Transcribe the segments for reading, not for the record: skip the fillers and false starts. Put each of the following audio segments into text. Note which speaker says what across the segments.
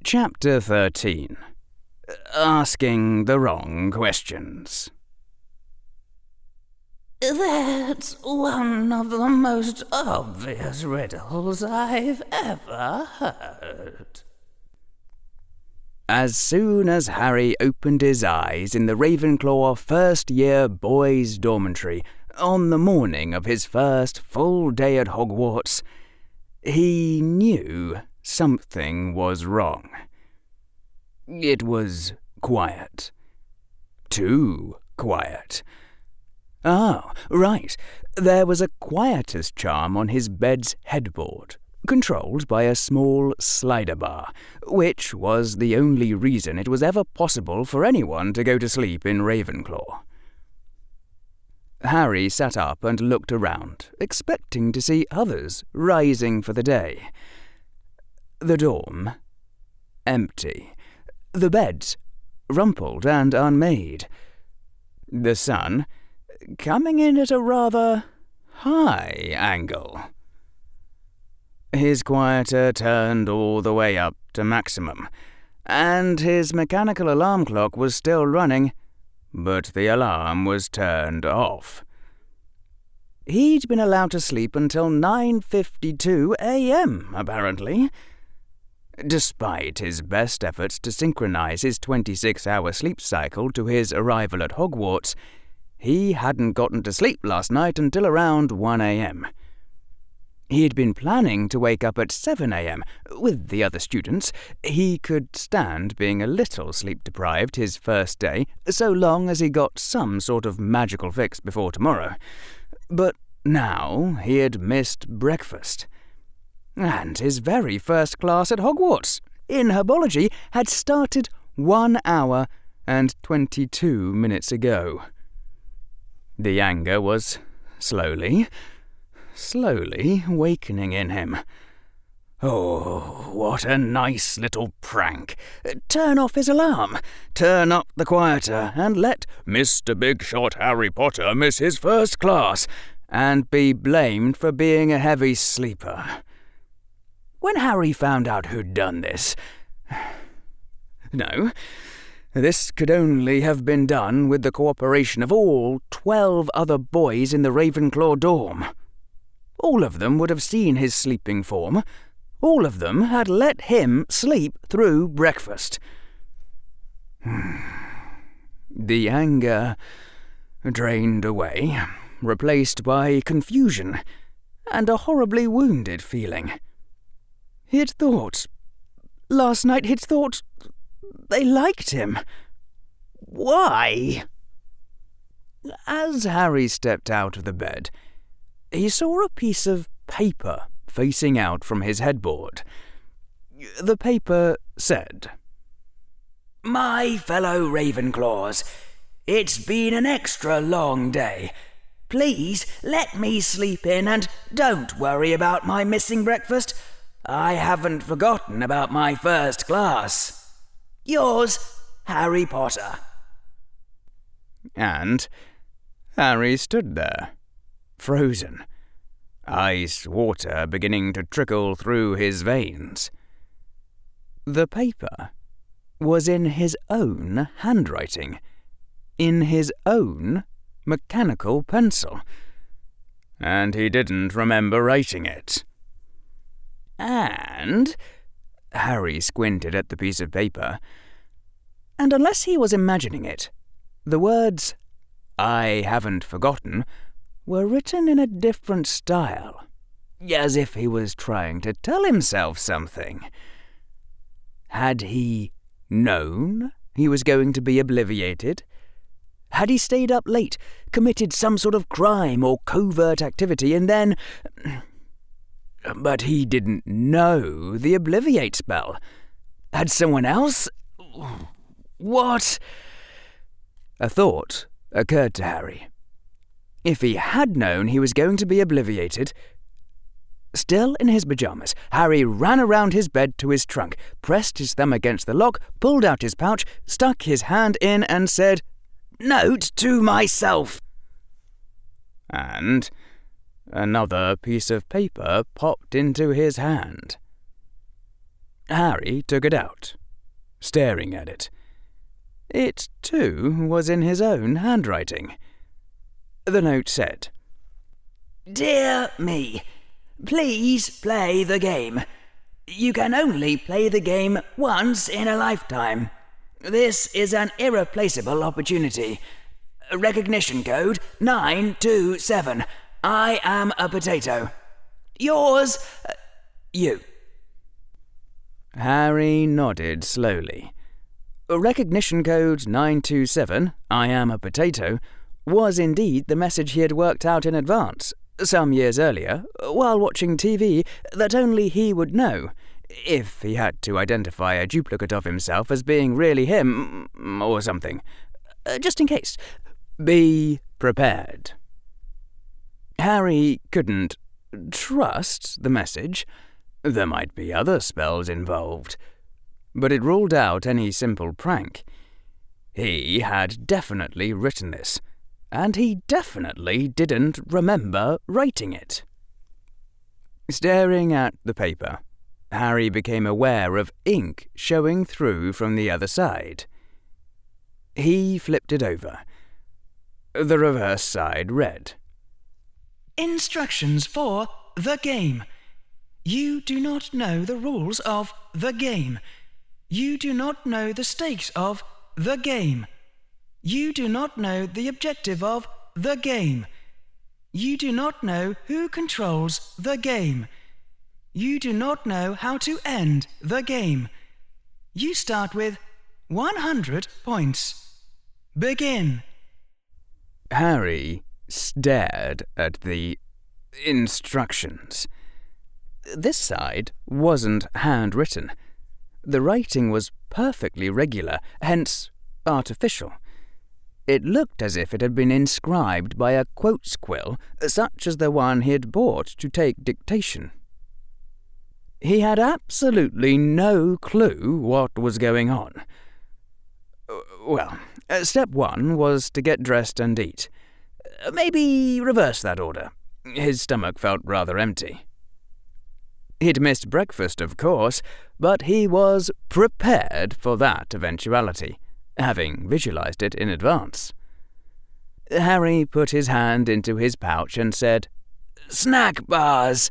Speaker 1: Chapter 13. Asking the Wrong Questions.
Speaker 2: That's one of the most obvious riddles I've ever heard.
Speaker 1: As soon as Harry opened his eyes in the Ravenclaw first-year boys' dormitory on the morning of his first full day at Hogwarts, he knew something was wrong. It was quiet. Too quiet. Oh, right. There was a quietus charm on his bed's headboard, controlled by a small slider bar, which was the only reason it was ever possible for anyone to go to sleep in Ravenclaw. Harry sat up and looked around, expecting to see others rising for the day. The dorm, empty. The beds, rumpled and unmade. The sun, coming in at a rather high angle. His quieter turned all the way up to maximum, and his mechanical alarm clock was still running, but the alarm was turned off. He'd been allowed to sleep until 9:52 a.m., apparently. Despite his best efforts to synchronize his 26-hour sleep cycle to his arrival at Hogwarts, he hadn't gotten to sleep last night until around 1 a.m. He had been planning to wake up at 7 a.m. with the other students. He could stand being a little sleep-deprived his first day, so long as he got some sort of magical fix before tomorrow. But now he had missed breakfast. And his very first class at Hogwarts, in herbology, had started 1 hour and 22 minutes ago. The anger was slowly wakening in him. Oh, what a nice little prank. Turn off his alarm, turn up the quieter, and let Mr. Big Shot Harry Potter miss his first class, and be blamed for being a heavy sleeper. When Harry found out who'd done this... No, this could only have been done with the cooperation of all 12 other boys in the Ravenclaw dorm. All of them would have seen his sleeping form. All of them had let him sleep through breakfast. The anger drained away, replaced by confusion and a horribly wounded feeling. Last night he'd thought they liked him. Why? As Harry stepped out of the bed, he saw a piece of paper facing out from his headboard. The paper said, "My fellow Ravenclaws, it's been an extra long day. Please let me sleep in and don't worry about my missing breakfast. I haven't forgotten about my first class. Yours, Harry Potter." And Harry stood there, frozen, ice water beginning to trickle through his veins. The paper was in his own handwriting, in his own mechanical pencil, and he didn't remember writing it. And Harry squinted at the piece of paper, and unless he was imagining it, the words, "I haven't forgotten," were written in a different style, as if he was trying to tell himself something. Had he known he was going to be obliviated? Had he stayed up late, committed some sort of crime or covert activity, and then... But he didn't know the Obliviate spell. Had someone else? What? A thought occurred to Harry. If he had known he was going to be obliviated... Still in his pyjamas, Harry ran around his bed to his trunk, pressed his thumb against the lock, pulled out his pouch, stuck his hand in and said, "Note to myself." And another piece of paper popped into his hand. Harry took it out, staring at it. It, too, was in his own handwriting. The note said,
Speaker 2: "Dear me, please play the game. You can only play the game once in a lifetime. This is an irreplaceable opportunity. Recognition code 927. I am a potato. Yours, you."
Speaker 1: Harry nodded slowly. Recognition code 927, I am a potato, was indeed the message he had worked out in advance, some years earlier, while watching TV, that only he would know, if he had to identify a duplicate of himself as being really him, or something. Just in case. Be prepared. Harry couldn't trust the message. There might be other spells involved. But it ruled out any simple prank. He had definitely written this, and he definitely didn't remember writing it. Staring at the paper, Harry became aware of ink showing through from the other side. He flipped it over. The reverse side read,
Speaker 3: "Instructions for the game. You do not know the rules of the game. You do not know the stakes of the game. You do not know the objective of the game. You do not know who controls the game. You do not know how to end the game. You start with 100 points. Begin."
Speaker 1: Harry stared at the instructions. This side wasn't handwritten. The writing was perfectly regular, hence artificial. It looked as if it had been inscribed by a quotes quill, such as the one he had bought to take dictation. He had absolutely no clue what was going on. Well, step 1 was to get dressed and eat. Maybe reverse that order. His stomach felt rather empty. He'd missed breakfast, of course, but he was prepared for that eventuality, having visualized it in advance. Harry put his hand into his pouch and said, "Snack bars,"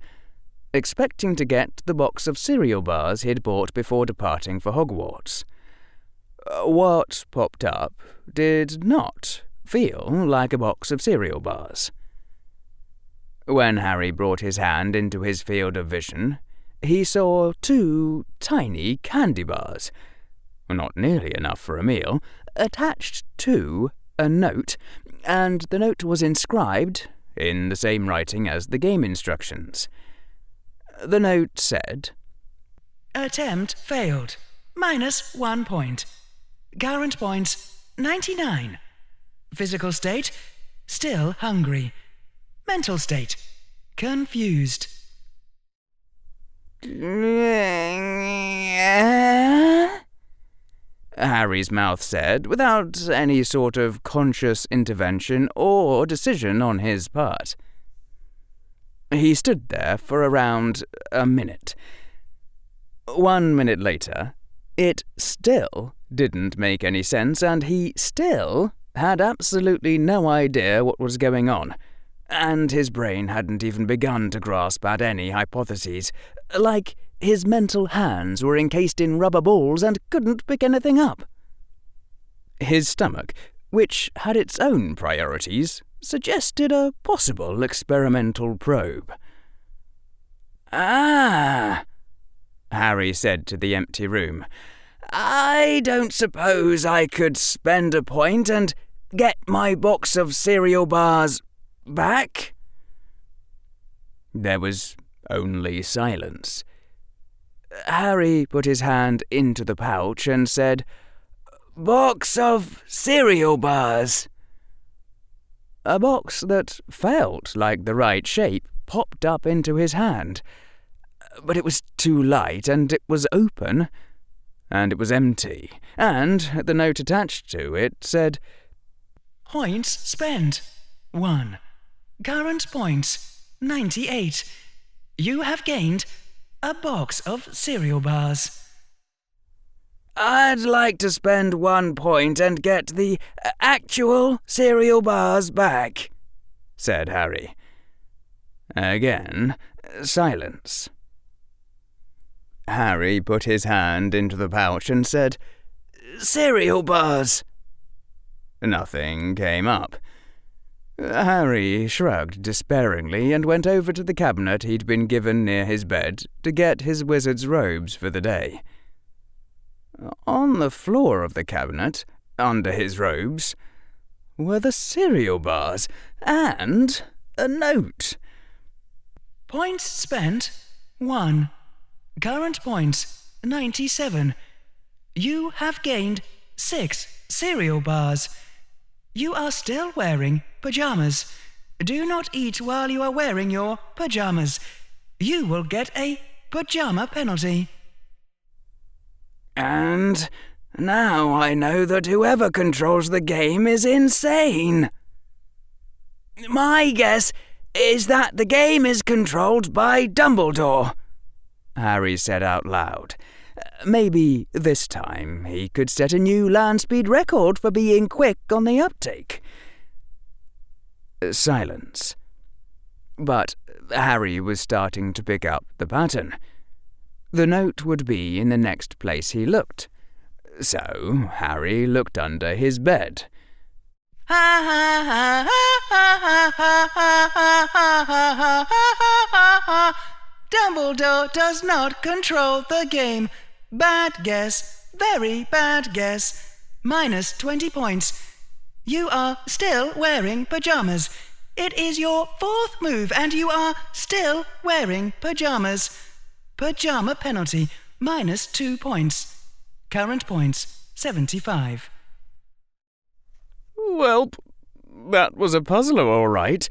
Speaker 1: expecting to get the box of cereal bars he'd bought before departing for Hogwarts. What popped up did not feel like a box of cereal bars. When Harry brought his hand into his field of vision, he saw 2 tiny candy bars, not nearly enough for a meal, attached to a note, and the note was inscribed in the same writing as the game instructions. The note said,
Speaker 3: "Attempt failed. -1 point. Current points 99. Physical state, still hungry. Mental state, confused."
Speaker 1: Harry's mouth said, without any sort of conscious intervention or decision on his part. He stood there for around a minute. 1 minute later, it still didn't make any sense, and he still had absolutely no idea what was going on, and his brain hadn't even begun to grasp at any hypotheses, like his mental hands were encased in rubber balls and couldn't pick anything up. His stomach, which had its own priorities, suggested a possible experimental probe.
Speaker 2: "Ah,"
Speaker 1: Harry said to the empty room.
Speaker 2: "I don't suppose I could spend a point and get my box of cereal bars back?"
Speaker 1: There was only silence. Harry put his hand into the pouch and said,
Speaker 2: "Box of cereal bars."
Speaker 1: A box that felt like the right shape popped up into his hand. But it was too light, and it was open, and it was empty, and the note attached to it said,
Speaker 3: "Points spent 1. Current points 98. You have gained a box of cereal bars."
Speaker 2: I'd like to spend 1 point and get the actual cereal bars back, said Harry.
Speaker 1: Again, silence. Harry put his hand into the pouch and said,
Speaker 2: "Cereal bars."
Speaker 1: Nothing came up. Harry shrugged despairingly and went over to the cabinet he'd been given near his bed to get his wizard's robes for the day. On the floor of the cabinet, under his robes, were the cereal bars and a note.
Speaker 3: Points spent, 1. Current points, 97. You have gained 6 cereal bars. You are still wearing pyjamas. Do not eat while you are wearing your pyjamas. You will get a pyjama penalty.
Speaker 2: And now I know that whoever controls the game is insane. My guess is that the game is controlled by Dumbledore,
Speaker 1: Harry said out loud. Maybe this time he could set a new land speed record for being quick on the uptake. Silence. But Harry was starting to pick up the pattern. The note would be in the next place he looked. So Harry looked under his bed.
Speaker 3: Ha ha ha ha ha ha ha ha ha ha. Dumbledore does not control the game. Bad guess, very bad guess. Minus 20 points. You are still wearing pyjamas. It is your 4th move and you are still wearing pyjamas. Pyjama penalty, minus 2 points. Current points, 75.
Speaker 1: Well, that was a puzzler, all right.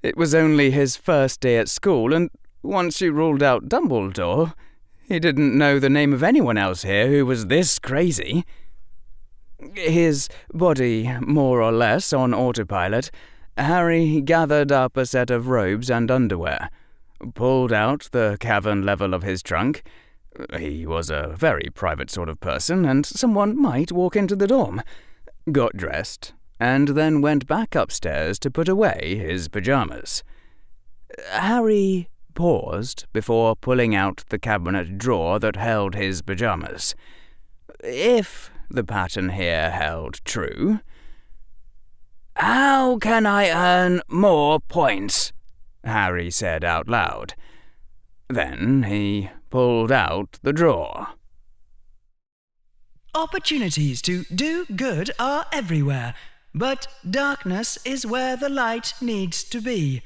Speaker 1: It was only his first day at school, and once you ruled out Dumbledore, he didn't know the name of anyone else here who was this crazy. His body more or less on autopilot, Harry gathered up a set of robes and underwear, pulled out the cavern level of his trunk. He was a very private sort of person, and someone might walk into the dorm. Got dressed, and then went back upstairs to put away his pyjamas. Harry paused before pulling out the cabinet drawer that held his pyjamas. If the pattern here held true...
Speaker 2: "How can I earn more points?"
Speaker 1: Harry said out loud. Then he pulled out the drawer.
Speaker 3: Opportunities to do good are everywhere, but darkness is where the light needs to be.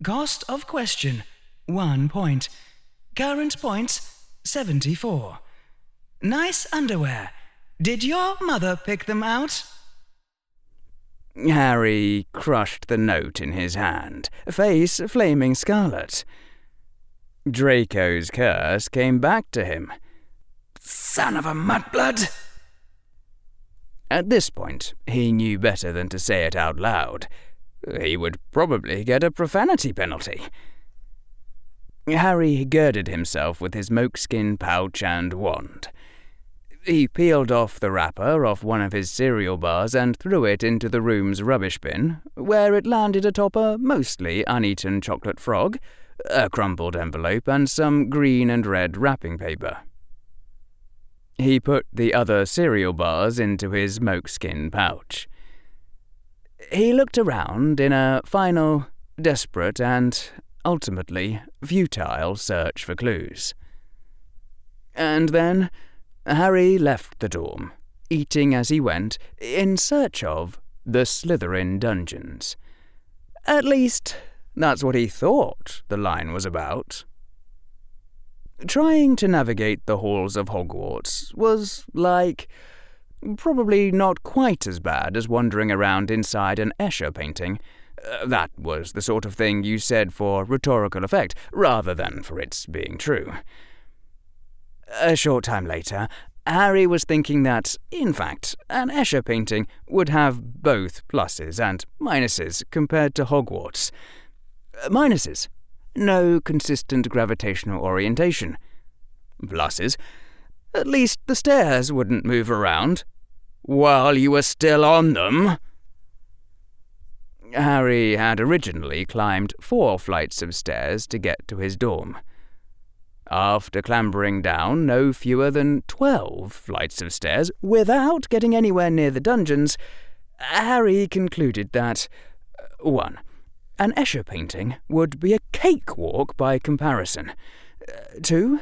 Speaker 3: Cost of question, 1 point. Current points, 74. Nice underwear. Did your mother pick them out?
Speaker 1: Harry crushed the note in his hand, face flaming scarlet. Draco's curse came back to him.
Speaker 2: Son of a mudblood!
Speaker 1: At this point, he knew better than to say it out loud. He would probably get a profanity penalty. Harry girded himself with his moleskin pouch and wand. He peeled off the wrapper off one of his cereal bars and threw it into the room's rubbish bin, where it landed atop a mostly uneaten chocolate frog, a crumpled envelope, and some green and red wrapping paper. He put the other cereal bars into his moleskin pouch. He looked around in a final, desperate, and ultimately futile search for clues. And then Harry left the dorm, eating as he went, in search of the Slytherin dungeons. At least, that's what he thought the line was about. Trying to navigate the halls of Hogwarts was probably not quite as bad as wandering around inside an Escher painting. That was the sort of thing you said for rhetorical effect, rather than for its being true. A short time later, Harry was thinking that, in fact, an Escher painting would have both pluses and minuses compared to Hogwarts. Minuses: no consistent gravitational orientation. Pluses: At least the stairs wouldn't move around while you were still on them. Harry had originally climbed 4 flights of stairs to get to his dorm. After clambering down no fewer than 12 flights of stairs without getting anywhere near the dungeons, Harry concluded that 1. An Escher painting would be a cakewalk by comparison. 2.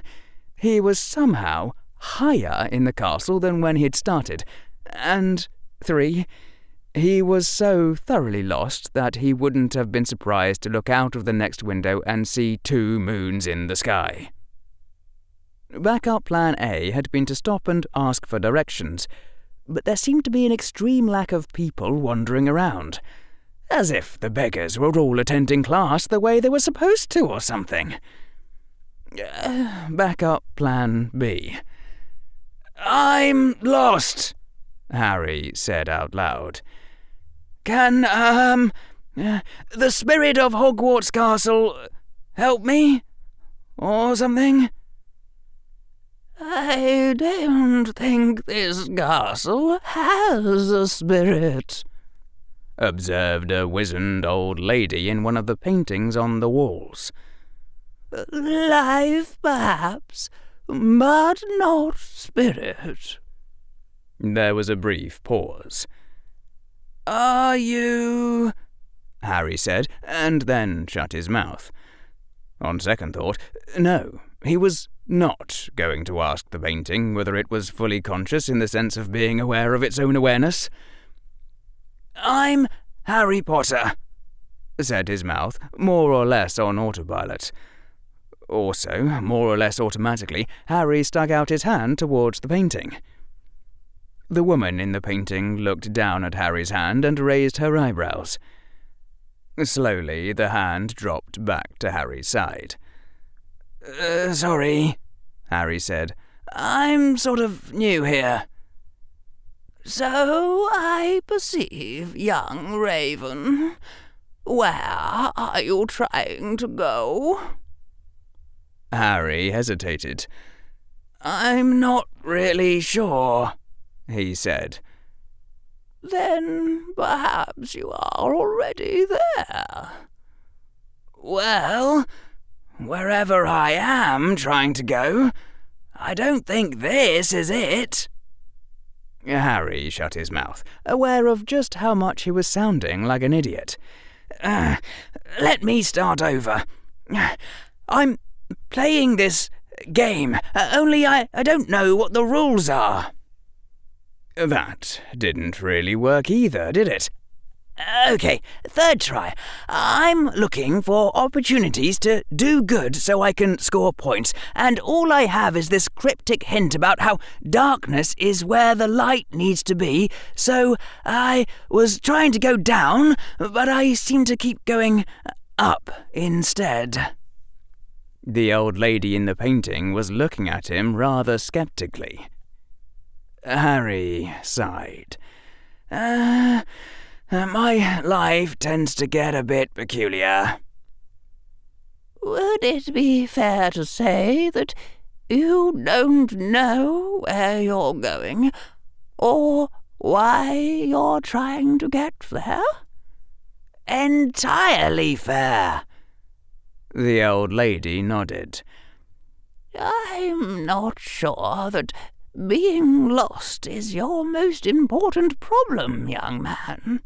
Speaker 1: He was somehow higher in the castle than when he'd started. And 3. He was so thoroughly lost that he wouldn't have been surprised to look out of the next window and see 2 moons in the sky. Backup plan A had been to stop and ask for directions, but there seemed to be an extreme lack of people wandering around, as if the beggars were all attending class the way they were supposed to or something. Backup plan B. "I'm lost," Harry said out loud. "Can, the spirit of Hogwarts Castle help me? Or something?"
Speaker 2: "I don't think this castle has a spirit,"
Speaker 1: observed a wizened old lady in one of the paintings on the walls.
Speaker 2: "Life, perhaps, but not spirit."
Speaker 1: There was a brief pause. "Are you—" Harry said, and then shut his mouth. On second thought, no, he was not going to ask the painting whether it was fully conscious in the sense of being aware of its own awareness. "I'm Harry Potter," said his mouth, more or less on autopilot. Also, more or less automatically, Harry stuck out his hand towards the painting. The woman in the painting looked down at Harry's hand and raised her eyebrows. Slowly, the hand dropped back to Harry's side. "Sorry," Harry said. "I'm sort of new here."
Speaker 2: "So I perceive, young Raven. Where are you trying to go?"
Speaker 1: Harry hesitated. "I'm not really sure," he said.
Speaker 2: "Then perhaps you are already there."
Speaker 1: "Well, wherever I am trying to go, I don't think this is it." Harry shut his mouth, aware of just how much he was sounding like an idiot. "Let me start over. I'm playing this game, only I don't know what the rules are." That didn't really work either, did it? "Okay, third try. I'm looking for opportunities to do good so I can score points, and all I have is this cryptic hint about how darkness is where the light needs to be, so I was trying to go down, but I seem to keep going up instead." The old lady in the painting was looking at him rather sceptically. Harry sighed. My life tends to get a bit peculiar."
Speaker 2: "Would it be fair to say that you don't know where you're going, or why you're trying to get there?"
Speaker 1: "Entirely fair." The old lady nodded.
Speaker 2: "I'm not sure that being lost is your most important problem, young man."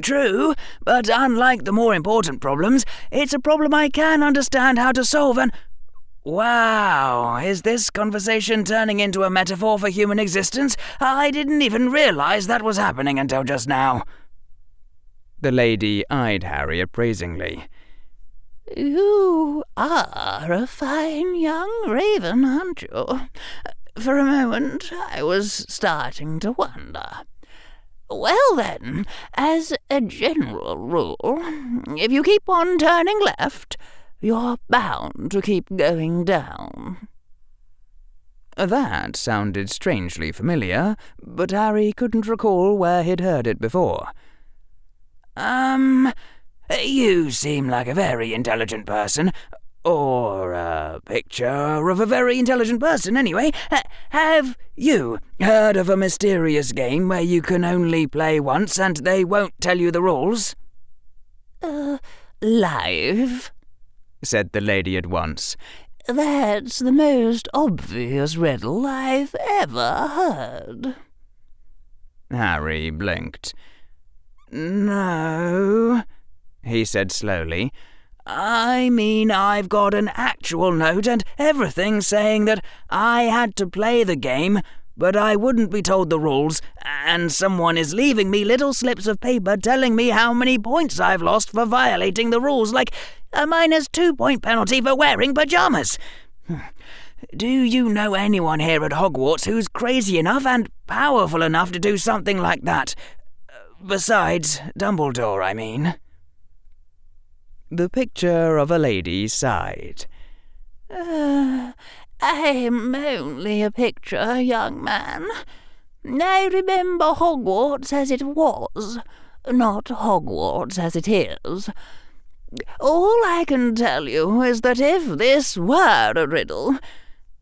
Speaker 1: "True, but unlike the more important problems, it's a problem I can understand how to solve and— Wow, is this conversation turning into a metaphor for human existence? I didn't even realize that was happening until just now." The lady eyed Harry appraisingly.
Speaker 2: "You are a fine young raven, aren't you? For a moment I was starting to wonder. Well then, as a general rule, if you keep on turning left, you're bound to keep going down."
Speaker 1: That sounded strangely familiar, but Harry couldn't recall where he'd heard it before. You seem like a very intelligent person.
Speaker 2: Or a picture of a very intelligent person, anyway. Have you heard of a mysterious game where you can only play once and they won't tell you the rules?
Speaker 1: Live, said the lady at once. That's the most obvious riddle I've ever heard. Harry blinked.
Speaker 2: No, he said slowly. I mean, I've got an actual note and everything saying that I had to play the game, but I wouldn't be told the rules, and someone is leaving me little slips of paper telling me how many points I've lost for violating the rules, like a -2-point penalty for wearing pyjamas. Do you know anyone here at Hogwarts who's crazy enough and powerful enough to do something like that? Besides Dumbledore, I mean.
Speaker 1: The picture of a lady sighed. I'm only a picture, young man. I remember Hogwarts as it was, not Hogwarts as it is. All I can tell you is that if this were a riddle,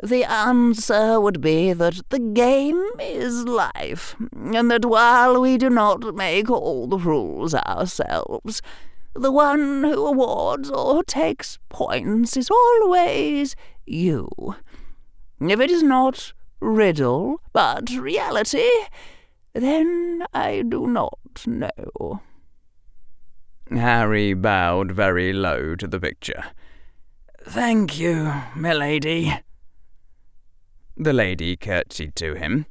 Speaker 1: the answer would be that the game is life, and that while we do not make all the rules ourselves, the one who awards or takes points is always you. If it is not riddle, but reality, then I do not know.
Speaker 2: Harry bowed very low to the picture. Thank you, milady. The lady curtsied to him.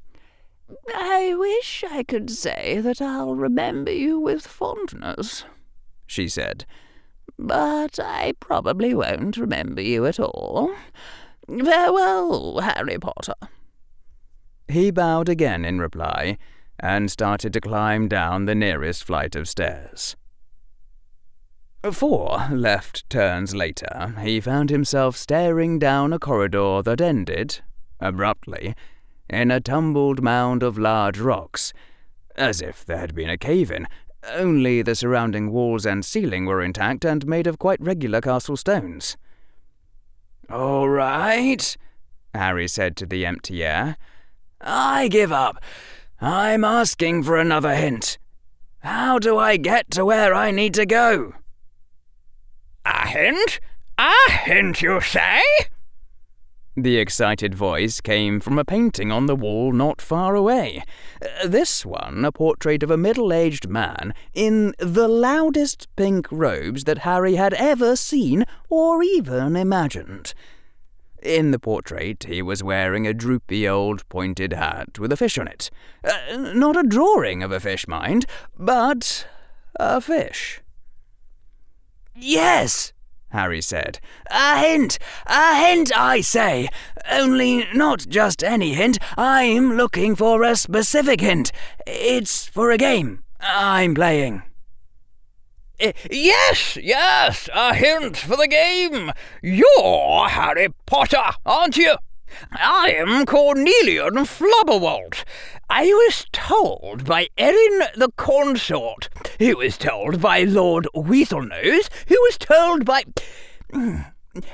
Speaker 1: I wish I could say that I'll remember you with fondness, she said, but I probably won't remember you at all. Farewell, Harry Potter.
Speaker 2: He bowed again in reply, and started to climb down the nearest flight of stairs. 4 left turns later, he found himself staring down a corridor that ended, abruptly, in a tumbled mound of large rocks, as if there had been a cave-in, only the surrounding walls and ceiling were intact and made of quite regular castle stones. "All right," Harry said to the empty air. "I give up. I'm asking for another hint. How do I get to where I need to go?" "A hint? A hint, you say?" The excited voice came from a painting on the wall not far away. This one a portrait of a middle-aged man in the loudest pink robes that Harry had ever seen or even imagined. In the portrait he was wearing a droopy old pointed hat with a fish on it. Not a drawing of a fish, mind, but a fish. "Yes!" Harry said. A hint, I say. Only not just any hint. I'm looking for a specific hint. It's for a game I'm playing." Yes, a hint for the game. You're Harry Potter, aren't you? I'm Cornelian Flubberwalt. I was told by Erin the Consort, who was told by Lord Weaselnose, who was told by...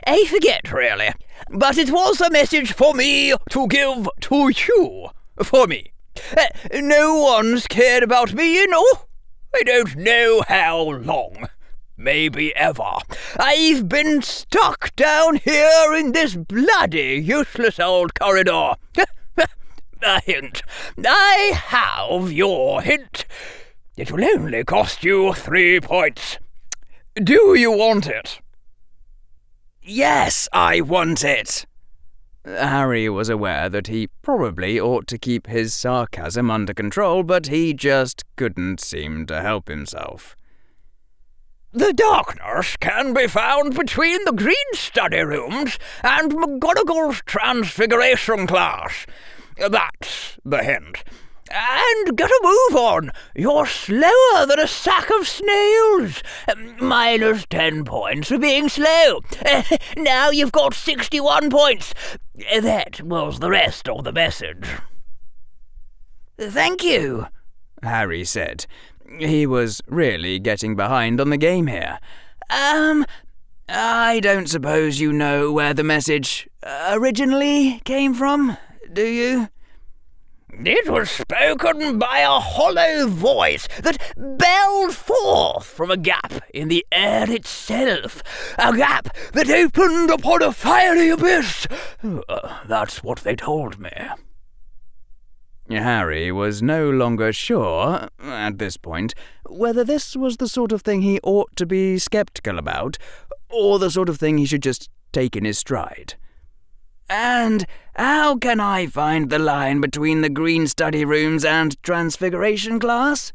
Speaker 2: I forget, really. But it was a message for me to give to you. For me. No one's cared about me, you know. I don't know how long. Maybe ever. I've been stuck down here in this bloody useless old corridor. A hint. I have your hint. It will only cost you 3 points. Do you want it? Yes, I want it. Harry was aware that he probably ought to keep his sarcasm under control, but he just couldn't seem to help himself. The darkness can be found between the green study rooms and McGonagall's transfiguration class. That's the hint. And get a move on. You're slower than a sack of snails. -10 points for being slow. Now you've got 61 points. That was the rest of the message. Thank you, Harry said. He was really getting behind on the game here. I don't suppose you know where the message originally came from, do you?
Speaker 4: It was spoken by a hollow voice that belled forth from a gap in the air itself, a gap that opened upon a fiery abyss. That's what they told me.
Speaker 1: Harry was no longer sure, at this point, whether this was the sort of thing he ought to be sceptical about, or the sort of thing he should just take in his stride.
Speaker 2: And how can I find the line between the green study rooms and transfiguration class?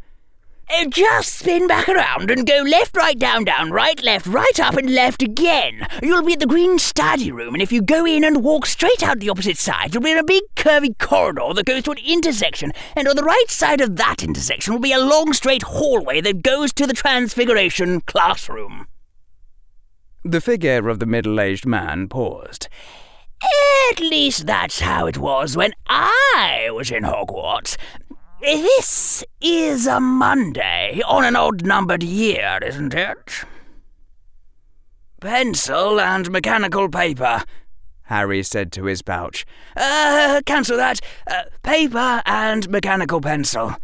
Speaker 4: Just spin back around and go left, right, down, down, right, left, right, up and left again. You'll be at the green study room, and if you go in and walk straight out the opposite side, you'll be in a big curvy corridor that goes to an intersection, and on the right side of that intersection will be a long straight hallway that goes to the transfiguration classroom.
Speaker 1: The figure of the middle-aged man paused.
Speaker 4: At least that's how it was when I was in Hogwarts. This is a Monday on an odd-numbered year, isn't it?
Speaker 2: Pencil and mechanical paper,
Speaker 1: Harry said to his pouch.
Speaker 2: Cancel that. Paper and mechanical pencil.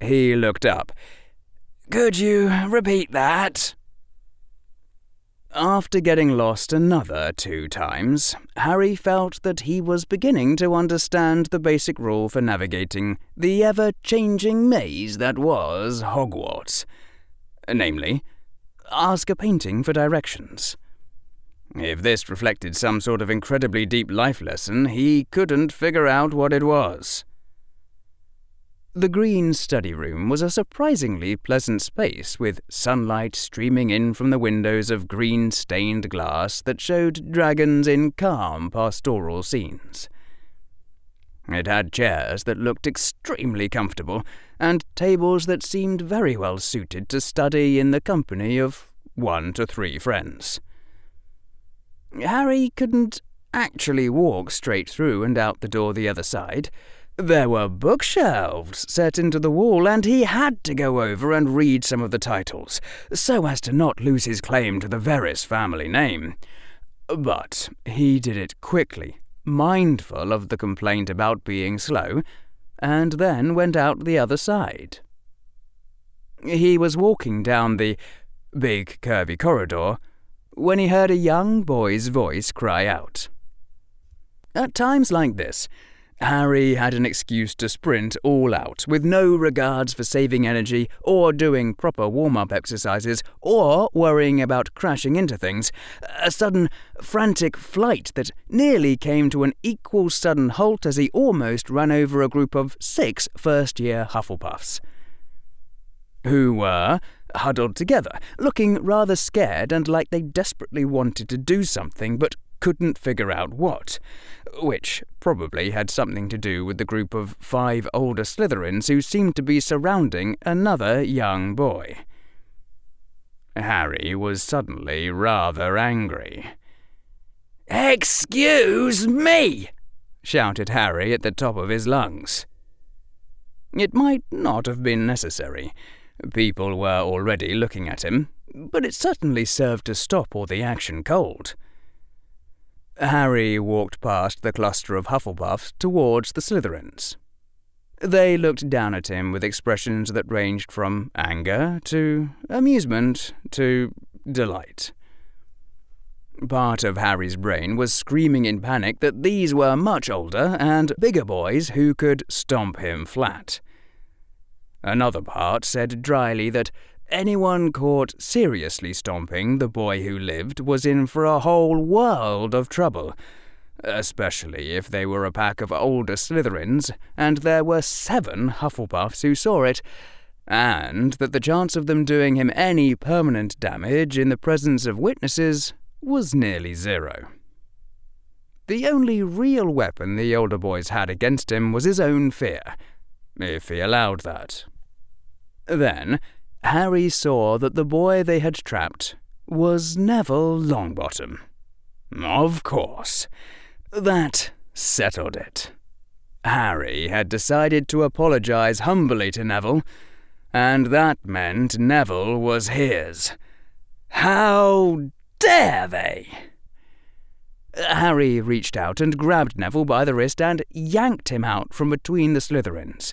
Speaker 1: He looked up.
Speaker 2: Could you repeat that?
Speaker 1: After getting lost another 2 times, Harry felt that he was beginning to understand the basic rule for navigating the ever-changing maze that was Hogwarts. Namely, ask a painting for directions. If this reflected some sort of incredibly deep life lesson, he couldn't figure out what it was. The green study room was a surprisingly pleasant space, with sunlight streaming in from the windows of green-stained glass that showed dragons in calm pastoral scenes. It had chairs that looked extremely comfortable, and tables that seemed very well suited to study in the company of 1 to 3 friends. Harry couldn't actually walk straight through and out the door the other side. There were bookshelves set into the wall, and he had to go over and read some of the titles, so as to not lose his claim to the Veris family name. But he did it quickly, mindful of the complaint about being slow, and then went out the other side. He was walking down the big curvy corridor when he heard a young boy's voice cry out. At times like this, Harry had an excuse to sprint all out, with no regards for saving energy, or doing proper warm-up exercises, or worrying about crashing into things. A sudden, frantic flight that nearly came to an equal sudden halt as he almost ran over a group of 6 first-year Hufflepuffs, who were huddled together, looking rather scared and like they desperately wanted to do something but couldn't figure out what, which probably had something to do with the group of 5 older Slytherins who seemed to be surrounding another young boy. Harry was suddenly rather angry.
Speaker 2: "Excuse me!"
Speaker 1: shouted Harry at the top of his lungs. It might not have been necessary. People were already looking at him, but it certainly served to stop all the action cold. Harry walked past the cluster of Hufflepuffs towards the Slytherins. They looked down at him with expressions that ranged from anger to amusement to delight. Part of Harry's brain was screaming in panic that these were much older and bigger boys who could stomp him flat. Another part said dryly that anyone caught seriously stomping the boy who lived was in for a whole world of trouble, especially if they were a pack of older Slytherins and there were 7 Hufflepuffs who saw it, and that the chance of them doing him any permanent damage in the presence of witnesses was nearly 0. The only real weapon the older boys had against him was his own fear, if he allowed that. Then Harry saw that the boy they had trapped was Neville Longbottom. Of course. That settled it. Harry had decided to apologize humbly to Neville, and that meant Neville was his. How dare they?" Harry reached out and grabbed Neville by the wrist and yanked him out from between the Slytherins,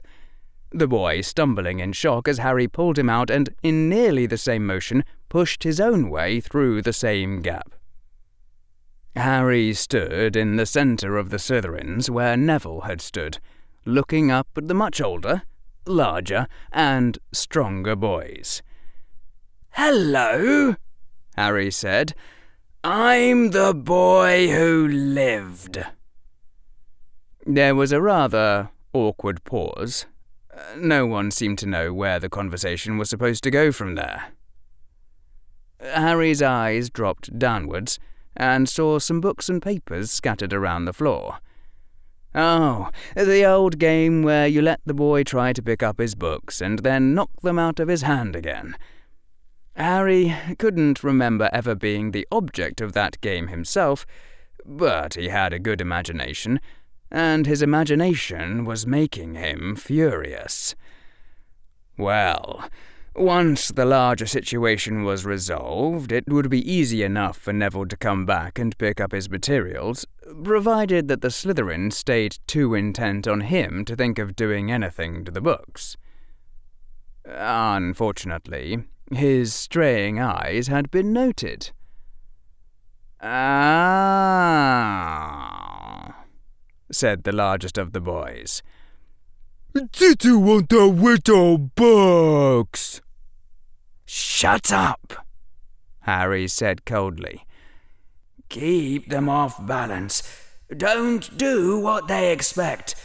Speaker 1: the boy stumbling in shock as Harry pulled him out and, in nearly the same motion, pushed his own way through the same gap. Harry stood in the centre of the Slytherins where Neville had stood, looking up at the much older, larger, and stronger boys.
Speaker 2: "Hello," Harry said. "I'm the boy who lived."
Speaker 1: There was a rather awkward pause. No one seemed to know where the conversation was supposed to go from there. Harry's eyes dropped downwards and saw some books and papers scattered around the floor. Oh, the old game where you let the boy try to pick up his books and then knock them out of his hand again. Harry couldn't remember ever being the object of that game himself, but he had a good imagination, and his imagination was making him furious. Well, once the larger situation was resolved, it would be easy enough for Neville to come back and pick up his materials, provided that the Slytherin stayed too intent on him to think of doing anything to the books. Unfortunately, his straying eyes had been noted. "Ah," said the largest of the boys. "Did you want the widow books?"
Speaker 2: "Shut up," Harry said coldly. "Keep them off balance. Don't do what they expect.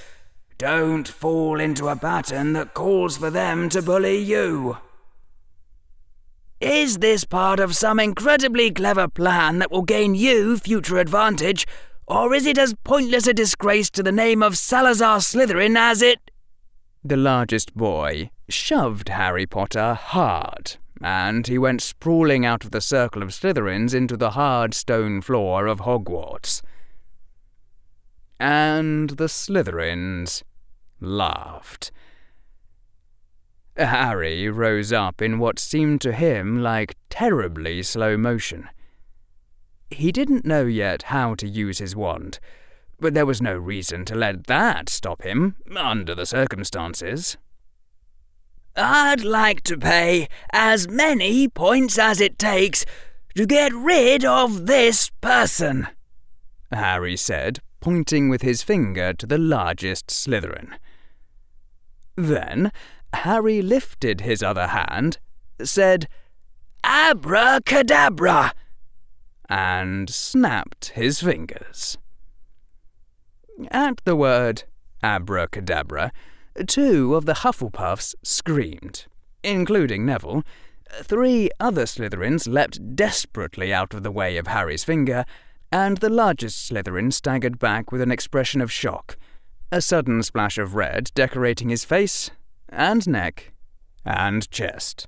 Speaker 2: Don't fall into a pattern that calls for them to bully you." "Is this part of some incredibly clever plan that will gain you future advantage, or is it as pointless a disgrace to the name of Salazar Slytherin as it—" The largest boy shoved Harry Potter hard, and he went sprawling out of the circle of Slytherins into the hard stone floor of Hogwarts. And the Slytherins laughed. Harry rose up in what seemed to him like terribly slow motion. He didn't know yet how to use his wand, but there was no reason to let that stop him, under the circumstances. "I'd like to pay as many points as it takes to get rid of this person," Harry said, pointing with his finger to the largest Slytherin. Then Harry lifted his other hand, said, "Abracadabra," and snapped his fingers. At the word abracadabra, 2 of the Hufflepuffs screamed, including Neville. 3 other Slytherins leapt desperately out of the way of Harry's finger, and the largest Slytherin staggered back with an expression of shock, a sudden splash of red decorating his face and neck and chest.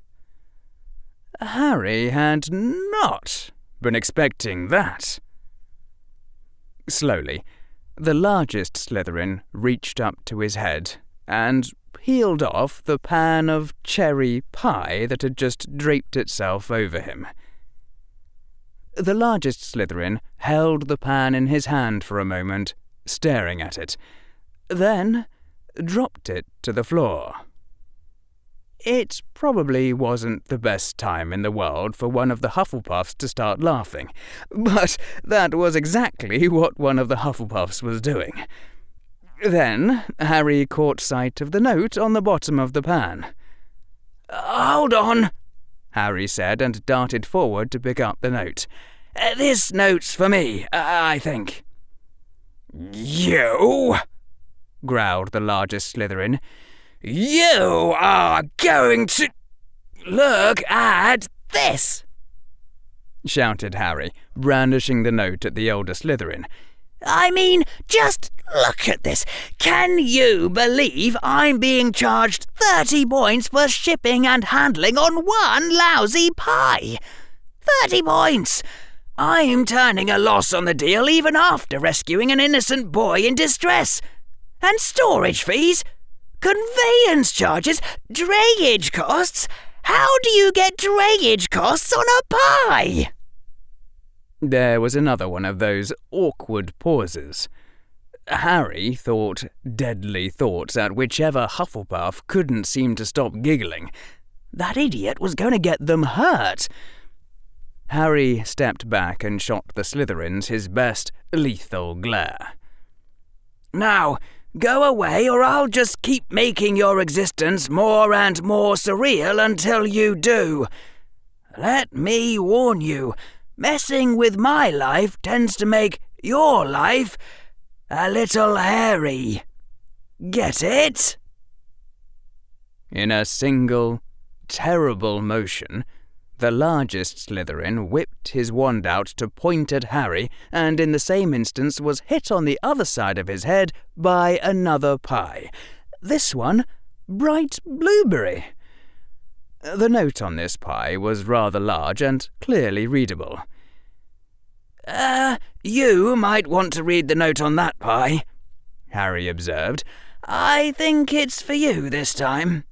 Speaker 2: Harry had not been expecting that. Slowly, the largest Slytherin reached up to his head and peeled off the pan of cherry pie that had just draped itself over him. The largest Slytherin held the pan in his hand for a moment, staring at it, then dropped it to the floor. It probably wasn't the best time in the world for one of the Hufflepuffs to start laughing, but that was exactly what one of the Hufflepuffs was doing. Then Harry caught sight of the note on the bottom of the pan. "Hold on," Harry said, and darted forward to pick up the note. "This note's for me, I think." "You?" growled the largest Slytherin. "You are going to look at this!" shouted Harry, brandishing the note at the older Slytherin. "I mean, just look at this. Can you believe I'm being charged 30 points for shipping and handling on one lousy pie? 30 points! I'm turning a loss on the deal even after rescuing an innocent boy in distress. And storage fees? Conveyance charges? Drayage costs? How do you get drayage costs on a pie?"
Speaker 1: There was another one of those awkward pauses. Harry thought deadly thoughts at whichever Hufflepuff couldn't seem to stop giggling. That idiot was going to get them hurt. Harry stepped back and shot the Slytherins his best lethal glare.
Speaker 2: Now, go away or I'll just keep making your existence more and more surreal until you do. Let me warn you, messing with my life tends to make your life a little hairy. Get it?
Speaker 1: In a single, terrible motion, the largest Slytherin whipped his wand out to point at Harry, and in the same instance was hit on the other side of his head by another pie. This one, bright blueberry. The note on this pie was rather large and clearly readable.
Speaker 2: You might want to read the note on that pie, Harry observed. I think it's for you this time.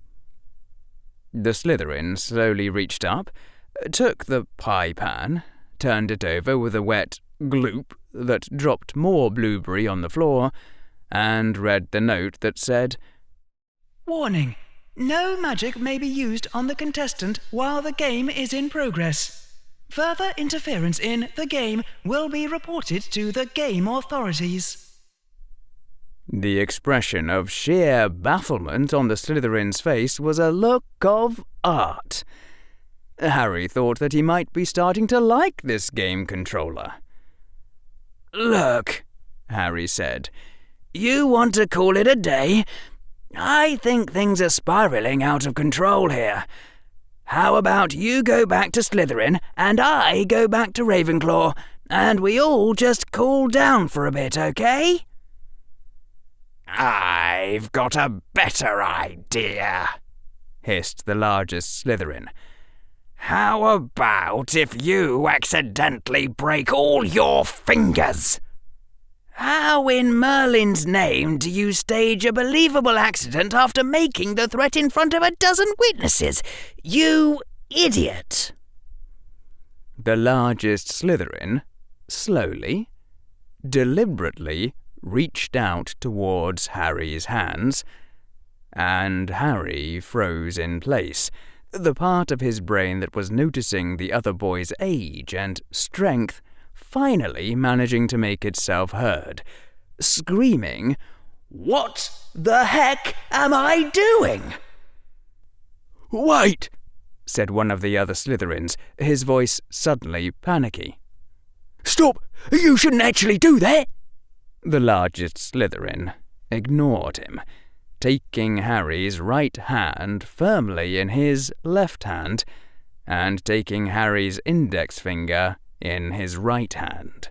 Speaker 1: The Slytherin slowly reached up, took the pie pan, turned it over with a wet gloop that dropped more blueberry on the floor, and read the note that said,
Speaker 3: Warning! No magic may be used on the contestant while the game is in progress. Further interference in the game will be reported to the game authorities.
Speaker 1: The expression of sheer bafflement on the Slytherin's face was a look of art. Harry thought that he might be starting to like this game controller.
Speaker 2: Look, Harry said, you want to call it a day? I think things are spiralling out of control here. How about you go back to Slytherin and I go back to Ravenclaw, and we all just cool down for a bit, okay?
Speaker 5: I've got a better idea, hissed the largest Slytherin. How about if you accidentally break all your fingers?
Speaker 2: How in Merlin's name do you stage a believable accident after making the threat in front of a dozen witnesses? You idiot!
Speaker 1: The largest Slytherin, slowly, deliberately, reached out towards Harry's hands, and Harry froze in place, the part of his brain that was noticing the other boy's age and strength finally managing to make itself heard, screaming,
Speaker 2: "What the heck am I doing?"
Speaker 1: "Wait!" said one of the other Slytherins, his voice suddenly panicky. "Stop! You shouldn't actually do that!" The largest Slytherin ignored him, taking Harry's right hand firmly in his left hand, and taking Harry's index finger in his right hand.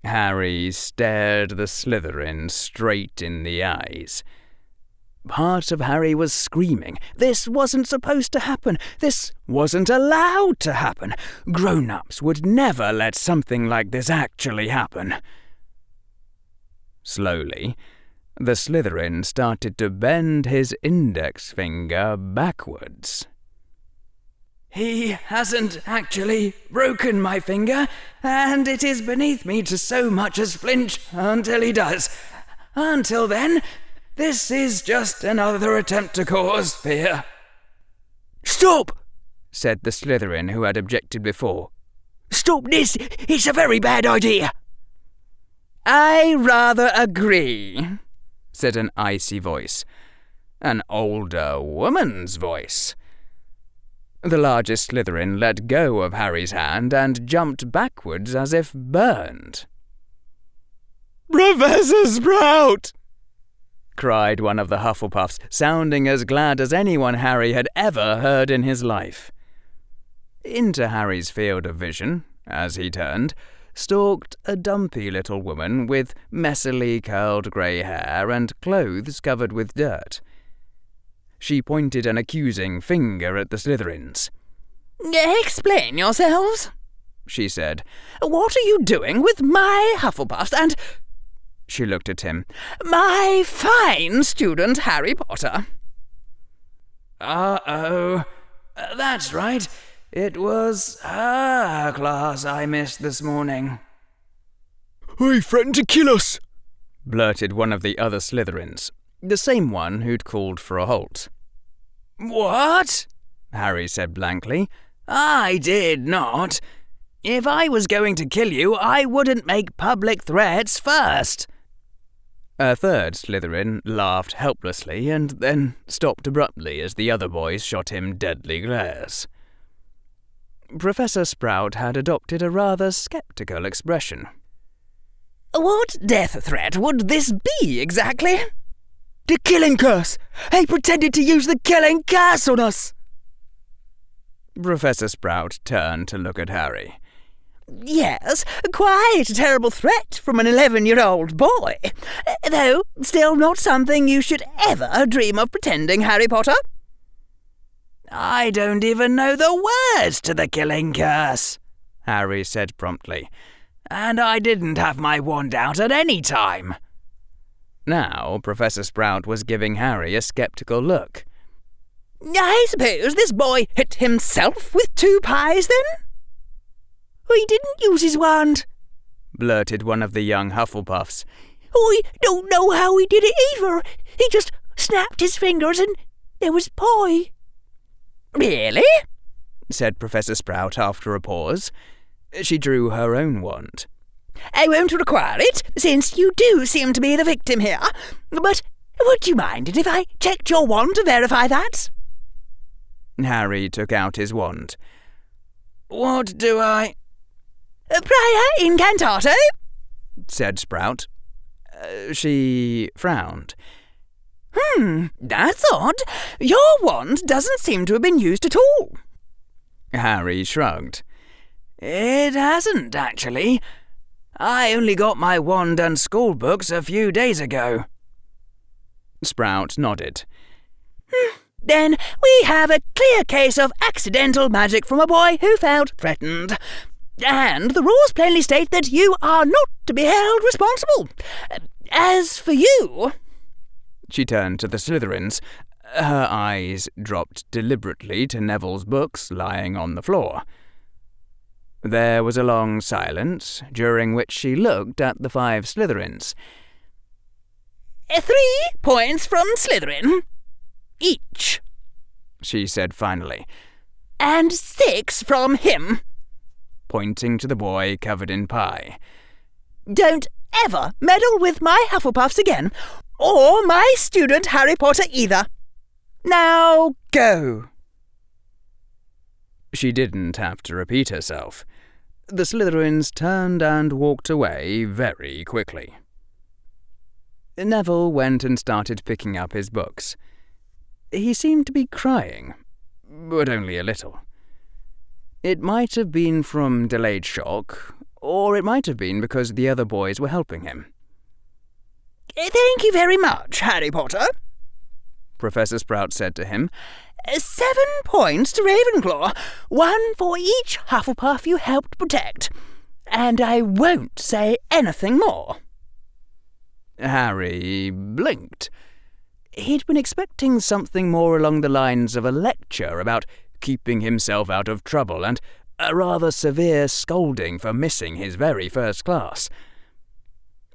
Speaker 1: Harry stared the Slytherin straight in the eyes. Part of Harry was screaming. This wasn't supposed to happen. This wasn't allowed to happen. Grown-ups would never let something like this actually happen. Slowly, the Slytherin started to bend his index finger backwards.
Speaker 2: "He hasn't actually broken my finger, and it is beneath me to so much as flinch until he does. Until then, this is just another attempt to cause fear."
Speaker 1: "Stop!" said the Slytherin who had objected before.
Speaker 2: "Stop this! It's a very bad idea!"
Speaker 1: "I rather agree," said an icy voice, an older woman's voice. The largest Slytherin let go of Harry's hand and jumped backwards as if burned. "Professor Sprout!" cried one of the Hufflepuffs, sounding as glad as anyone Harry had ever heard in his life. Into Harry's field of vision, as he turned, stalked a dumpy little woman with messily curled grey hair and clothes covered with dirt. She pointed an accusing finger at the Slytherins.
Speaker 4: "Explain yourselves," she said. "What are you doing with my Hufflepuffs and—" she looked at him, "my fine student Harry Potter?"
Speaker 2: Uh-oh. That's right. It was her class I missed this morning.
Speaker 1: "He threatened to kill us," blurted one of the other Slytherins, the same one who'd called for a halt.
Speaker 2: What? Harry said blankly. I did not. If I was going to kill you, I wouldn't make public threats first.
Speaker 1: A third Slytherin laughed helplessly and then stopped abruptly as the other boys shot him deadly glares. Professor Sprout had adopted a rather sceptical expression.
Speaker 4: What death threat would this be, exactly?
Speaker 3: The killing curse! He pretended to use the killing curse on us!
Speaker 1: Professor Sprout turned to look at Harry.
Speaker 4: Yes, quite a terrible threat from an 11-year-old boy. Though still not something you should ever dream of pretending, Harry Potter.
Speaker 2: I don't even know the words to the killing curse, Harry said promptly. And I didn't have my wand out at any time.
Speaker 1: Now Professor Sprout was giving Harry a sceptical look.
Speaker 4: I suppose this boy hit himself with 2 pies, then? He didn't use his wand,
Speaker 1: blurted one of the young Hufflepuffs.
Speaker 4: I don't know how he did it either. He just snapped his fingers and there was pie. Really?
Speaker 1: Said Professor Sprout after a pause. She drew her own wand.
Speaker 4: I won't require it, since you do seem to be the victim here. But would you mind it if I checked your wand to verify that?
Speaker 1: Harry took out his wand.
Speaker 2: What do I...
Speaker 4: Prior incantato,
Speaker 1: said Sprout. She frowned.
Speaker 4: That's odd. Your wand doesn't seem to have been used at all.
Speaker 1: Harry shrugged.
Speaker 2: It hasn't, actually. I only got my wand and school books a few days ago.
Speaker 1: Sprout nodded.
Speaker 4: Then we have a clear case of accidental magic from a boy who felt threatened. And the rules plainly state that you are not to be held responsible. As for you...
Speaker 1: She turned to the Slytherins. Her eyes dropped deliberately to Neville's books lying on the floor. There was a long silence, during which she looked at the 5 Slytherins.
Speaker 4: 3 points from Slytherin. Each,
Speaker 1: she said finally.
Speaker 4: And 6 from him.
Speaker 1: Pointing to the boy covered in pie.
Speaker 4: Don't ever meddle with my Hufflepuffs again, or my student Harry Potter either. Now go.
Speaker 1: She didn't have to repeat herself. The Slytherins turned and walked away very quickly. Neville went and started picking up his books. He seemed to be crying, but only a little. It might have been from delayed shock, or it might have been because the other boys were helping him.
Speaker 4: Thank you very much, Harry Potter,
Speaker 1: Professor Sprout said to him.
Speaker 4: 7 points to Ravenclaw, 1 for each Hufflepuff you helped protect. And I won't say anything more.
Speaker 1: Harry blinked. He'd been expecting something more along the lines of a lecture about keeping himself out of trouble and a rather severe scolding for missing his very first class.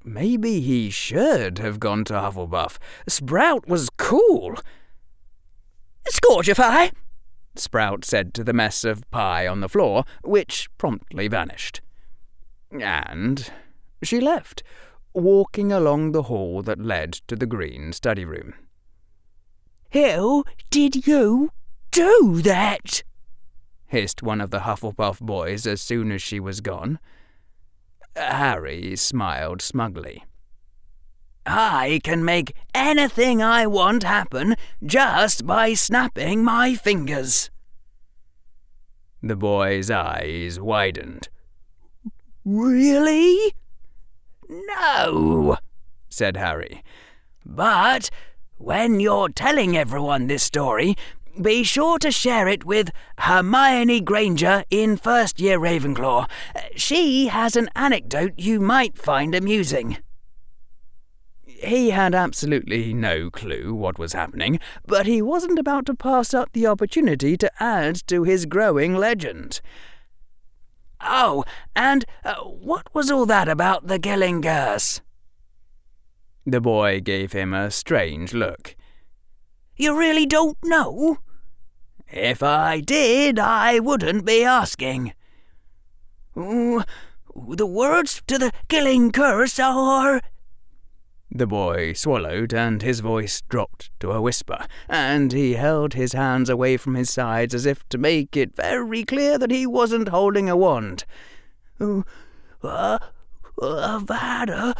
Speaker 1: Maybe he should have gone to Hufflepuff. Sprout was cool.
Speaker 4: Scourgify,
Speaker 1: Sprout said to the mess of pie on the floor, which promptly vanished. And she left, walking along the hall that led to the green study room.
Speaker 4: How did you do that?
Speaker 1: Hissed one of the Hufflepuff boys as soon as she was gone. Harry smiled smugly.
Speaker 2: I can make anything I want happen just by snapping my fingers.
Speaker 1: The boy's eyes widened.
Speaker 2: Really? No, said Harry. But when you're telling everyone this story, be sure to share it with Hermione Granger in first year Ravenclaw. She has an anecdote you might find amusing.
Speaker 1: He had absolutely no clue what was happening, but he wasn't about to pass up the opportunity to add to his growing legend.
Speaker 2: Oh, and what was all that about the killing curse?
Speaker 1: The boy gave him a strange look.
Speaker 2: You really don't know? If I did, I wouldn't be asking. The words to the killing curse are...
Speaker 1: The boy swallowed, and his voice dropped to a whisper, and he held his hands away from his sides as if to make it very clear that he wasn't holding a wand.
Speaker 2: Avada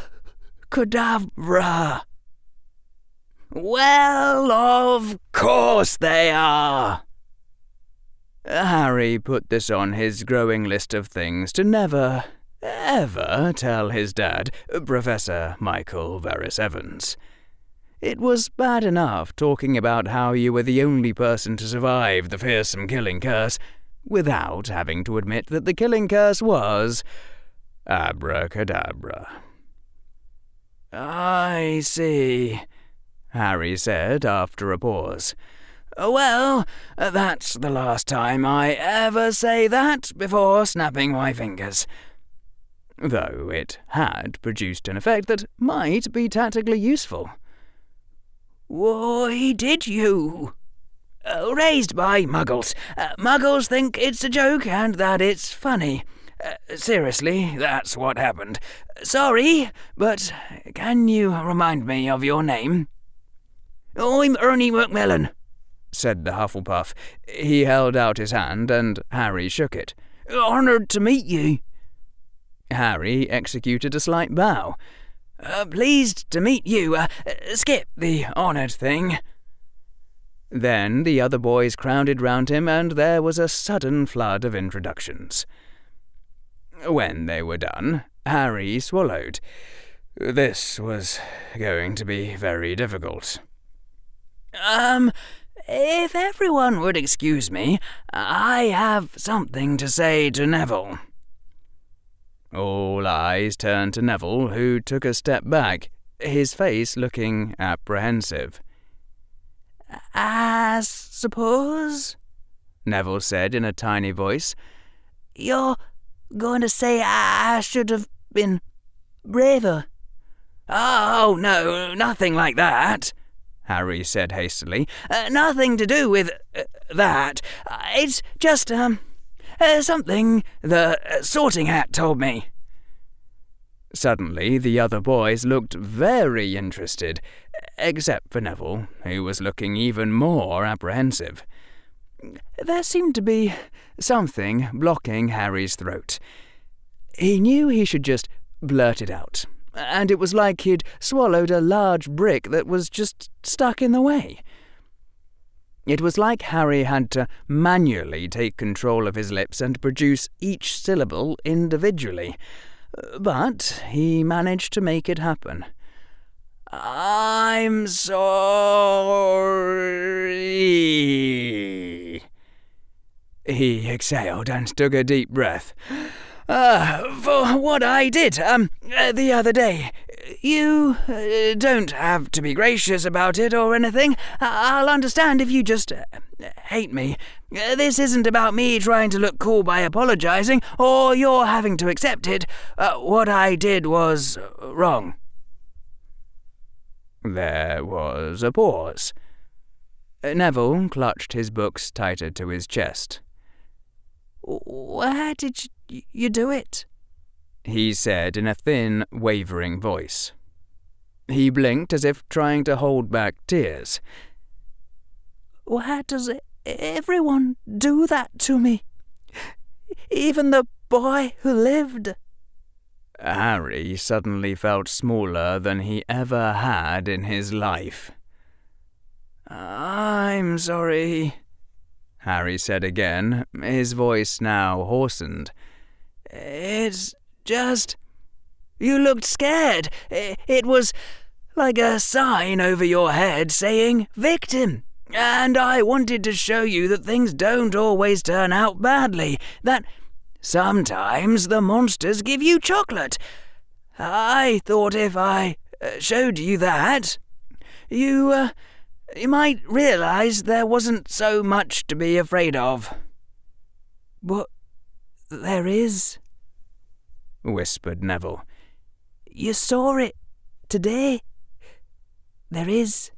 Speaker 2: Kedavra. Well, of course they are.
Speaker 1: Harry put this on his growing list of things to never, ever tell his dad, Professor Michael Varys Evans. It was bad enough talking about how you were the only person to survive the fearsome killing curse, without having to admit that the killing curse was abracadabra.
Speaker 2: I see,
Speaker 1: Harry said after a pause.
Speaker 2: Well, that's the last time I ever say that before snapping my fingers.
Speaker 1: Though it had produced an effect that might be tactically useful.
Speaker 2: Why did you? Raised by Muggles. Muggles think it's a joke and that it's funny. Seriously, that's what happened. Sorry, but can you remind me of your name? I'm Ernie Macmillan,
Speaker 1: said the Hufflepuff. He held out his hand, and Harry shook it.
Speaker 2: Honoured to meet you.
Speaker 1: Harry executed a slight bow.
Speaker 2: Pleased to meet you. Skip the honoured thing.
Speaker 1: Then the other boys crowded round him, and there was a sudden flood of introductions. When they were done, Harry swallowed. This was going to be very difficult.
Speaker 2: If everyone would excuse me, I have something to say to Neville.
Speaker 1: All eyes turned to Neville, who took a step back, his face looking apprehensive.
Speaker 2: I suppose,
Speaker 1: Neville said in a tiny voice,
Speaker 2: you're going to say I should have been braver. Oh, no, nothing like that,
Speaker 1: Harry said hastily.
Speaker 2: Nothing to do with that. It's just, something the Sorting Hat told me.
Speaker 1: Suddenly, the other boys looked very interested, except for Neville, who was looking even more apprehensive. There seemed to be something blocking Harry's throat. He knew he should just blurt it out, and it was like he'd swallowed a large brick that was just stuck in the way. It was like Harry had to manually take control of his lips and produce each syllable individually. But he managed to make it happen.
Speaker 2: I'm sorry.
Speaker 1: He exhaled and took a deep breath.
Speaker 2: For what I did, the other day. You don't have to be gracious about it or anything. I'll understand if you just hate me. This isn't about me trying to look cool by apologizing, or your having to accept it. What I did was wrong.
Speaker 1: There was a pause. Neville clutched his books tighter to his chest.
Speaker 2: Where did you do it?
Speaker 1: He said in a thin, wavering voice. He blinked as if trying to hold back tears.
Speaker 2: Why does everyone do that to me? Even the boy who lived?
Speaker 1: Harry suddenly felt smaller than he ever had in his life.
Speaker 2: I'm sorry,
Speaker 1: Harry said again, his voice now hoarsened.
Speaker 2: It's just... you looked scared. It was like a sign over your head saying victim. And I wanted to show you that things don't always turn out badly, that sometimes the monsters give you chocolate. I thought if I showed you that, you might realise there wasn't so much to be afraid of."
Speaker 1: "But there is,"
Speaker 5: whispered Neville.
Speaker 1: "You saw it today. There is."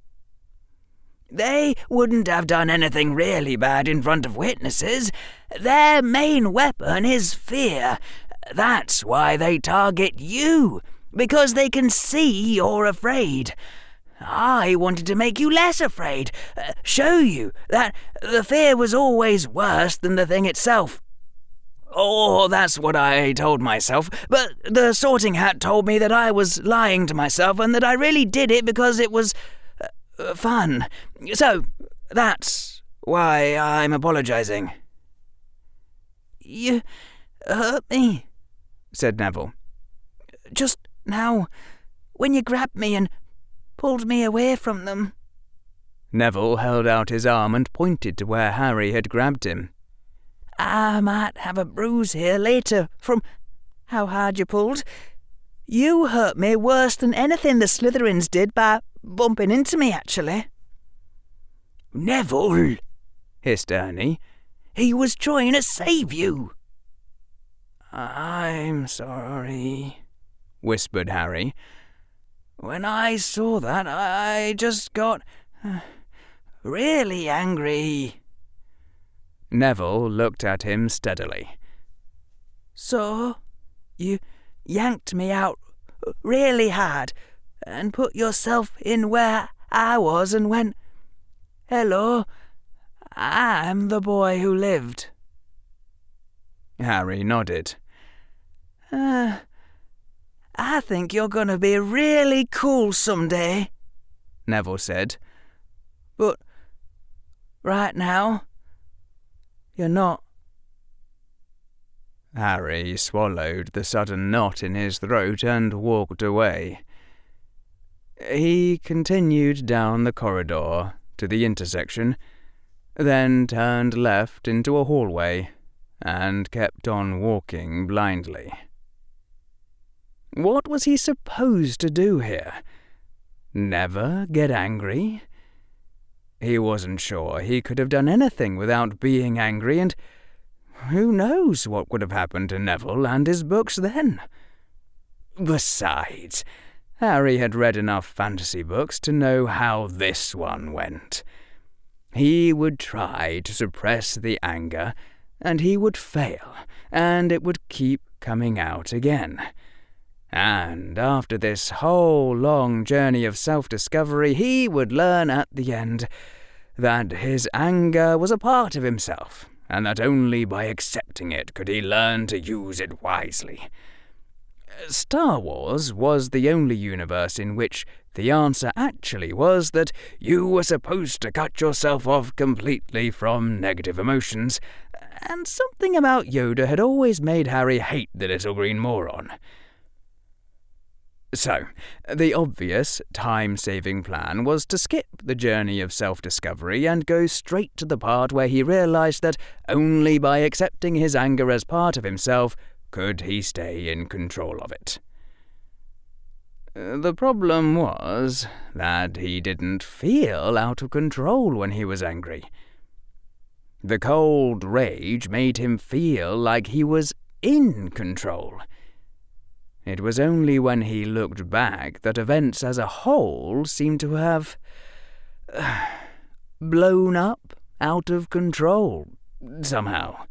Speaker 2: "They wouldn't have done anything really bad in front of witnesses. Their main weapon is fear. That's why they target you, because they can see you're afraid. I wanted to make you less afraid, show you that the fear was always worse than the thing itself. Or that's what I told myself, but the Sorting Hat told me that I was lying to myself and that I really did it because it was fun. So that's why I'm apologising."
Speaker 1: "You hurt me," said Neville. "Just now, when you grabbed me and pulled me away from them."
Speaker 5: Neville held out his arm and pointed to where Harry had grabbed him.
Speaker 1: "I might have a bruise here later from how hard you pulled. You hurt me worse than anything the Slytherins did by bumping into me, actually."
Speaker 2: "Neville,"
Speaker 5: hissed Ernie.
Speaker 2: "He was trying to save you."
Speaker 1: "I'm sorry,"
Speaker 5: whispered Harry.
Speaker 2: "When I saw that, I just got really angry."
Speaker 5: Neville looked at him steadily.
Speaker 1: "So, you yanked me out really hard and put yourself in where I was and went, 'Hello, I'm the boy who lived.'"
Speaker 5: Harry nodded.
Speaker 1: "I think you're going to be really cool someday,"
Speaker 5: Neville said.
Speaker 1: "But right now, you're not."
Speaker 5: Harry swallowed the sudden knot in his throat and walked away. He continued down the corridor to the intersection, then turned left into a hallway and kept on walking blindly. What was he supposed to do here? Never get angry? He wasn't sure he could have done anything without being angry, and who knows what would have happened to Neville and his books then? Besides, Harry had read enough fantasy books to know how this one went. He would try to suppress the anger, and he would fail, and it would keep coming out again. And after this whole long journey of self-discovery, he would learn at the end that his anger was a part of himself, and that only by accepting it could he learn to use it wisely. Star Wars was the only universe in which the answer actually was that you were supposed to cut yourself off completely from negative emotions, and something about Yoda had always made Harry hate the little green moron. So, the obvious time-saving plan was to skip the journey of self-discovery and go straight to the part where he realised that only by accepting his anger as part of himself could he stay in control of it. The problem was that he didn't feel out of control when he was angry. The cold rage made him feel like he was in control. It was only when he looked back that events as a whole seemed to have blown up out of control, somehow.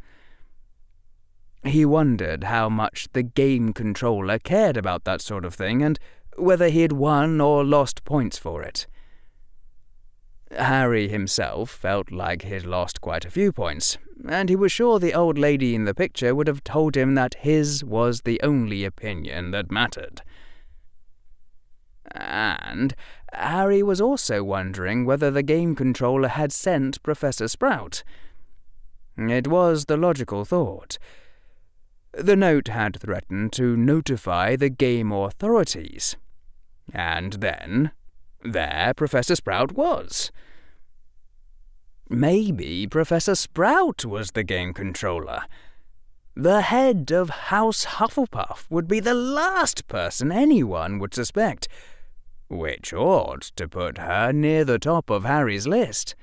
Speaker 5: He wondered how much the game controller cared about that sort of thing, and whether he had won or lost points for it. Harry himself felt like he'd lost quite a few points, and he was sure the old lady in the picture would have told him that his was the only opinion that mattered. And Harry was also wondering whether the game controller had sent Professor Sprout. It was the logical thought. The note had threatened to notify the game authorities. And then, there Professor Sprout was. Maybe Professor Sprout was the game controller. The head of House Hufflepuff would be the last person anyone would suspect.
Speaker 1: which ought to put her near the top of Harry's list.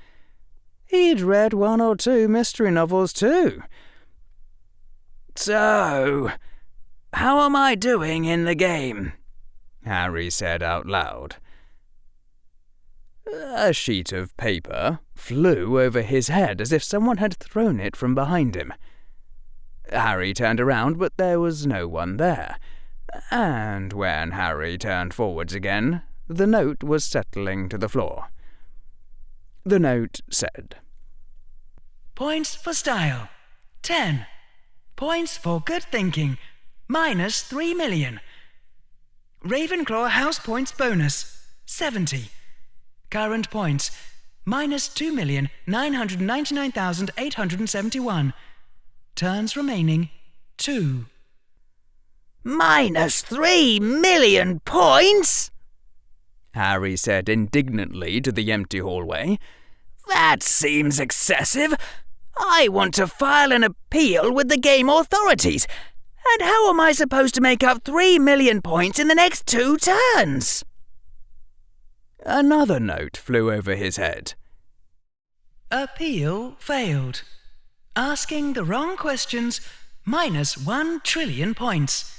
Speaker 1: He'd read 1 or 2 mystery novels too.
Speaker 2: So, how am I doing in the game?
Speaker 1: Harry said out loud. A sheet of paper flew over his head as if someone had thrown it from behind him. Harry turned around, but there was no one there. And when Harry turned forwards again, the note was settling to the floor. The note said,
Speaker 3: Points for style, 10. Points for good thinking, minus 3 million. Ravenclaw house points bonus, 70. Current points, minus 2,999,871. Turns remaining, 2.
Speaker 4: Minus 3 million points?
Speaker 1: Harry said indignantly to the empty hallway.
Speaker 4: That seems excessive. I want to file an appeal with the game authorities. And how am I supposed to make up 3 million points in the next 2 turns?
Speaker 1: Another note flew over his head.
Speaker 3: Appeal failed. Asking the wrong questions, minus 1 trillion points.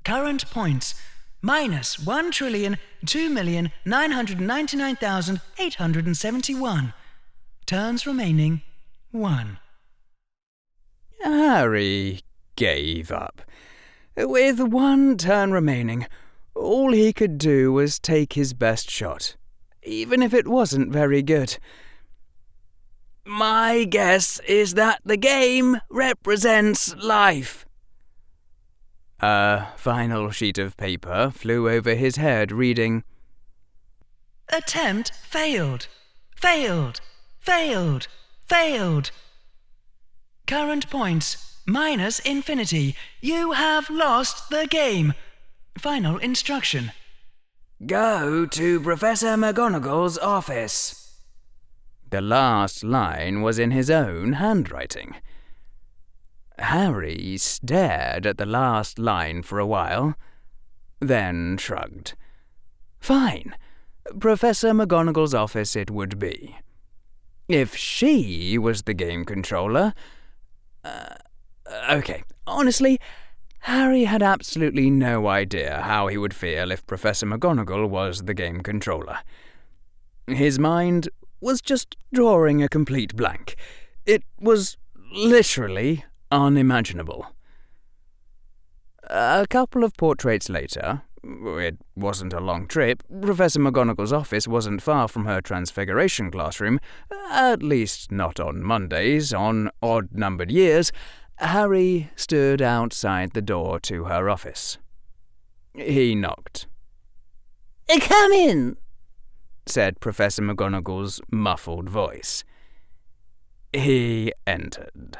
Speaker 3: Current points, minus 1,2,999,871. Turns remaining, 1.
Speaker 1: Harry gave up. With 1 turn remaining, all he could do was take his best shot, even if it wasn't very good.
Speaker 2: My guess is that the game represents life.
Speaker 1: A final sheet of paper flew over his head, reading,
Speaker 3: Attempt failed. Failed. Failed. Failed. Current points, minus infinity. You have lost the game. Final instruction.
Speaker 2: Go to Professor McGonagall's office.
Speaker 1: The last line was in his own handwriting. Harry stared at the last line for a while, then shrugged. Fine. Professor McGonagall's office it would be. If she was the game controller... Okay, honestly, Harry had absolutely no idea how he would feel if Professor McGonagall was the game controller. His mind was just drawing a complete blank. It was literally unimaginable. A couple of portraits later, it wasn't a long trip, Professor McGonagall's office wasn't far from her Transfiguration classroom, at least not on Mondays, on odd-numbered years. Harry stood outside the door to her office. He knocked.
Speaker 4: Come in,
Speaker 1: said Professor McGonagall's muffled voice. He entered.